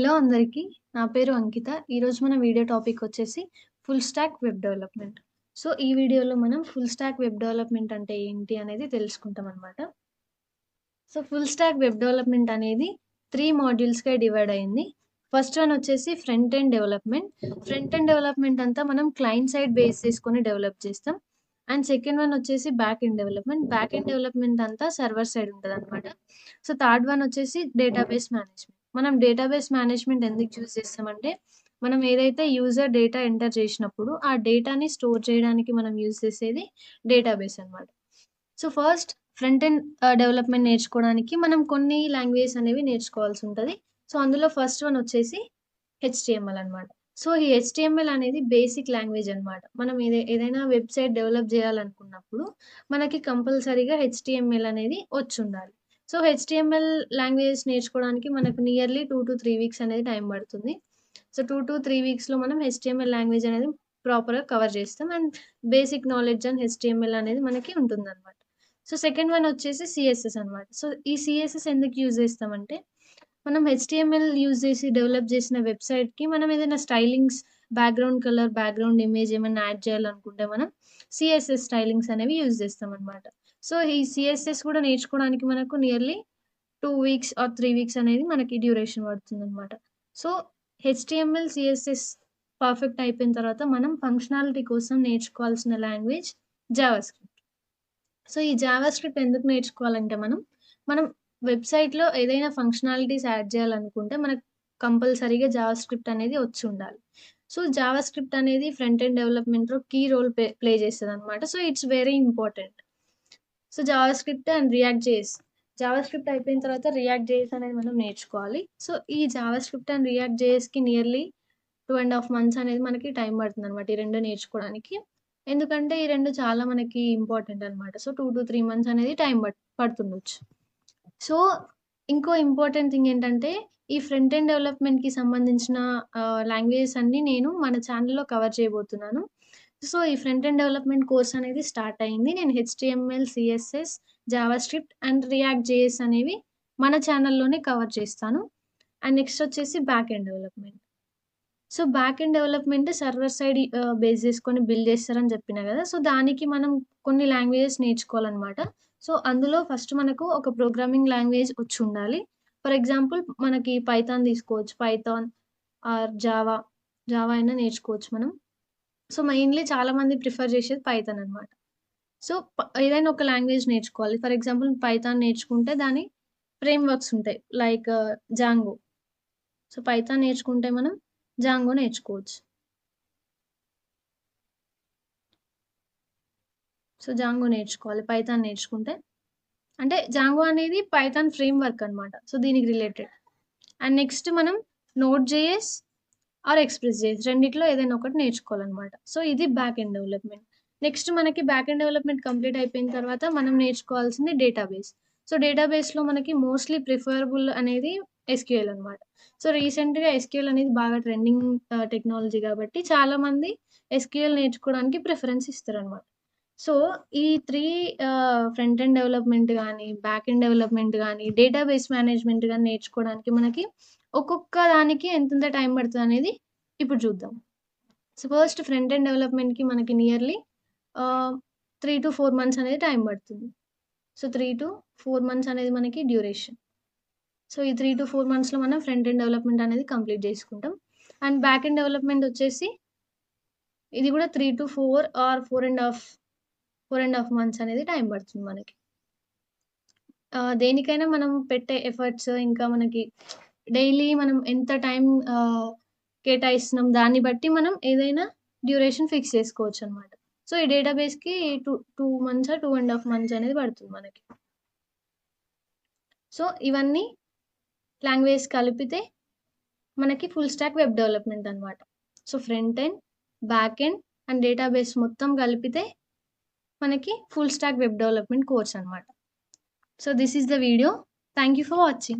Hello అందరికీ. నా పేరు అంకిత. ఈరోజు మన వీడియో టాపిక్ వచ్చేసి full stack web development. So, ఈ వీడియోలో మనం ఫుల్ స్టాక్ వెబ్ డెవలప్‌మెంట్ అంటే ఏంటి అనేది తెలుసుకుంటామనమాట. So, full stack web development అనేది 3 మాడ్యూల్స్‌గా డివైడ్ అయింది. ఫస్ట్ వన్ వచ్చేసి front end development. Front end development అంతా మనం క్లయింట్ సైడ్ బేస్ చేసుకొని డెవలప్ చేస్తాం. అండ్ సెకండ్ వన్ వచ్చేసి back end development. Back end development అంతా సర్వర్ సైడ్ ఉంటదనమాట. సో, థర్డ్ వన్ వచ్చేసి డేటాబేస్ మేనేజ్‌మెంట్. మనం డేటాబేస్ మేనేజ్‌మెంట్ ఎందుకు చూజ్ చేస్తామంటే, మనం ఏదైతే యూజర్ డేటా ఎంటర్ చేసినప్పుడు, ఆ డేటాని స్టోర్ చేయడానికి మనం యూజ్ చేసేది డేటాబేస్ అనమాట. So, first front end development నేర్చుకోవడానికి మనం కొన్ని లాంగ్వేజెస్ అనేవి నేర్చుకోవాల్సుంటది. సో, అందులో ఫస్ట్ వన్ వచ్చేసి హెచ్‌టీఎంఎల్ అనమాట. సో, ఈ హెచ్‌టీఎంఎల్ అనేది బేసిక్ లాంగ్వేజ్ అనమాట. మనం ఏదైనా వెబ్‌సైట్ డెవలప్ చేయాలనుకున్నప్పుడు మనకి కంపల్సరీగా హెచ్‌టీఎంఎల్ అనేది వచ్చుండాలి. సో, హెచ్‌టీఎంఎల్ లాంగ్వేజెస్ నేర్చుకోవడానికి మనకు నియర్లీ 2-3 వీక్స్ అనేది టైం పడుతుంది. సో, 2-3 వీక్స్‌లో మనం హెచ్‌టీఎంఎల్ లాంగ్వేజ్ అనేది ప్రాపర్‌గా కవర్ చేస్తాం. And basic knowledge and HTML అనేది మనకి ఉంటుందనమాట. సో, సెకండ్ వన్ వచ్చేసి సీఎస్ఎస్ అనమాట. సో, ఈ సీఎస్ఎస్ ఎందుకు యూజ్ చేస్తామంటే, మనం హెచ్‌టీఎంఎల్ యూజ్ చేసి డెవలప్ చేసిన వెబ్‌సైట్‌కి మనం ఏదైనా stylings, background colour, background image ఏమన్నా యాడ్ చేయాలనుకుంటే మనం సీఎస్ఎస్ స్టైలింగ్స్ అనేవి యూజ్ చేస్తామనమాట. సో, ఈ సీఎస్ఎస్ కూడా నేర్చుకోవడానికి మనకు నియర్లీ 2 వీక్స్ ఆర్ 3 వీక్స్ అనేది మనకి డ్యూరేషన్ పడుతుందనమాట. సో, హెచ్‌టీఎంఎల్, సీఎస్ఎస్ పర్ఫెక్ట్ అయిపోయిన తర్వాత మనం ఫంక్షనాలిటీ కోసం నేర్చుకోవాల్సిన లాంగ్వేజ్ జావాస్క్రిప్ట్. సో, ఈ జావాస్క్రిప్ట్ ఎందుకు నేర్చుకోవాలంటే మనం వెబ్‌సైట్‌లో ఏదైనా ఫంక్షనాలిటీస్ యాడ్ చేయాలనుకుంటే మనకు కంపల్సరీగా జావాస్క్రిప్ట్ అనేది వచ్చుండాలి. సో, జావాస్క్రిప్ట్ అనేది ఫ్రంట్ ఎండ్ డెవలప్‌మెంట్‌లో కీ రోల్ ప్లే చేస్తదనమాట. So, it's very important. So, JavaScript and React JS. JavaScript అయిపోయిన తర్వాత రియాక్ట్ జేఎస్ అనేది మనం నేర్చుకోవాలి. సో, ఈ జావాస్క్రిప్ట్ అండ్ రియాక్ట్ జేఎస్‌కి నియర్లీ 2½ మంత్స్ అనేది మనకి టైం పడుతుందనమాట. ఈ 2 నేర్చుకోవడానికి. ఎందుకంటే ఈ 2 చాలా మనకి ఇంపార్టెంట్ అనమాట. సో, 2-3 మంత్స్ అనేది టైం పడుతుండొచ్చు. సో, ఇంకో ఇంపార్టెంట్ థింగ్ ఏంటంటే, ఈ ఫ్రంట్ ఎండ్ డెవలప్‌మెంట్‌కి సంబంధించిన లాంగ్వేజెస్ అన్నీ నేను మన ఛానెల్‌లో కవర్ చేయబోతున్నాను. సో, ఈ ఫ్రంట్ ఎండ్ డెవలప్‌మెంట్ కోర్స్ అనేది స్టార్ట్ అయింది. నేను HTML, CSS, JavaScript and React JS అనేవి మన ఛానెల్‌లోనే కవర్ చేస్తాను. అండ్ నెక్స్ట్ వచ్చేసి back end development. So, back end development server side base చేసుకొని బిల్డ్ చేస్తారని చెప్పినా గదా! సో, దానికి మనం కొన్ని లాంగ్వేజెస్ నేర్చుకోవాలనమాట. సో, అందులో ఫస్ట్ మనకు ఒక ప్రోగ్రామింగ్ లాంగ్వేజ్ వచ్చుండాలి. ఫర్ ఎగ్జాంపుల్ మనకి పైథాన్ తీసుకోవచ్చు. పైథాన్ ఆర్ జావా, జావా అయినా నేర్చుకోవచ్చు మనం. సో, మెయిన్‌లీ చాలామంది ప్రిఫర్ చేసేది పైథాన్ అనమాట. సో, ఏదైనా ఒక లాంగ్వేజ్ నేర్చుకోవాలి. ఫర్ ఎగ్జాంపుల్ పైథాన్ నేర్చుకుంటే దాని ఫ్రేమ్‌వర్క్స్ ఉంటాయి. Like Django. సో, పైథాన్ నేర్చుకుంటే మనం జాంగో నేర్చుకోవచ్చు. సో, జాంగో నేర్చుకోవాలి. పైథాన్ నేర్చుకుంటే అంటే జాంగో అనేది పైథాన్ ఫ్రేమ్‌వర్క్ అనమాట. సో, దీనికి రిలేటెడ్. అండ్ నెక్స్ట్ మనం node JS or express JS రెండిట్లో ఏదైనా ఒకటి నేర్చుకోవాలనమాట. సో, ఇది బ్యాక్ ఎండ్ డెవలప్‌మెంట్. నెక్స్ట్ మనకి బ్యాక్ ఎండ్ డెవలప్‌మెంట్ కంప్లీట్ అయిపోయిన తర్వాత మనం నేర్చుకోవాల్సింది డేటాబేస్. సో, డేటాబేస్‌లో మనకి మోస్ట్‌లీ ప్రిఫరబుల్ అనేది ఎస్‌క్యూఎల్ అనమాట. సో, రీసెంట్‌గా ఎస్‌క్యూఎల్ అనేది బాగా ట్రెండింగ్ టెక్నాలజీ కాబట్టి చాలామంది ఎస్‌క్యూఎల్ నేర్చుకోవడానికి ప్రిఫరెన్స్ ఇస్తారనమాట. సో, ఈ 3 ఫ్రంట్ ఎండ్ డెవలప్‌మెంట్ గాని, బ్యాక్ ఎండ్ డెవలప్‌మెంట్ గాని, డేటాబేస్ మేనేజ్‌మెంట్ గాని నేర్చుకోవడానికి మనకి ఒక్కొక్క దానికి ఎంతెంత టైం పడతదనేది ఇప్పుడు చూద్దాం. సో, ఫస్ట్ ఫ్రంట్ ఎండ్ డెవలప్‌మెంట్‌కి మనకి నియర్లీ ఆహ్, 3-4 మంత్స్ అనేది టైం పడుతుంది. సో, 3-4 మంత్స్ అనేది మనకి డ్యూరేషన్. సో, ఈ 3-4 మంత్స్‌లో మనం ఫ్రంట్ ఎండ్ డెవలప్‌మెంట్ అనేది కంప్లీట్ చేసుకుంటాం. అండ్ బ్యాక్ ఎండ్ డెవలప్‌మెంట్ వచ్చేసి ఇది కూడా 3-4 ఆర్ 4½ మంత్స్ అనేది టైం పడుతుంది మనకి. దేనికైనా మనం పెట్టే ఎఫర్ట్స్ ఇంకా మనకి డైలీ మనం ఎంత టైం ఆహ్, కేటాయిస్తున్నాం దాన్ని బట్టి మనం ఏదైనా డ్యూరేషన్ ఫిక్స్ చేసుకోవచ్చనమాట. సో, ఈ డేటాబేస్‌కి 2 మంత్స్ ఆర్ 2½ మంత్స్ అనేది పడుతుంది మనకి. సో, ఇవన్నీ లాంగ్వేజ్ కలిపితే మనకి ఫుల్ స్టాక్ వెబ్ డెవలప్‌మెంట్ అనమాట. So, front end, back end and database మొత్తం కలిపితే మనకి full stack web development course అనమాట. So this is the video. Thank you for watching.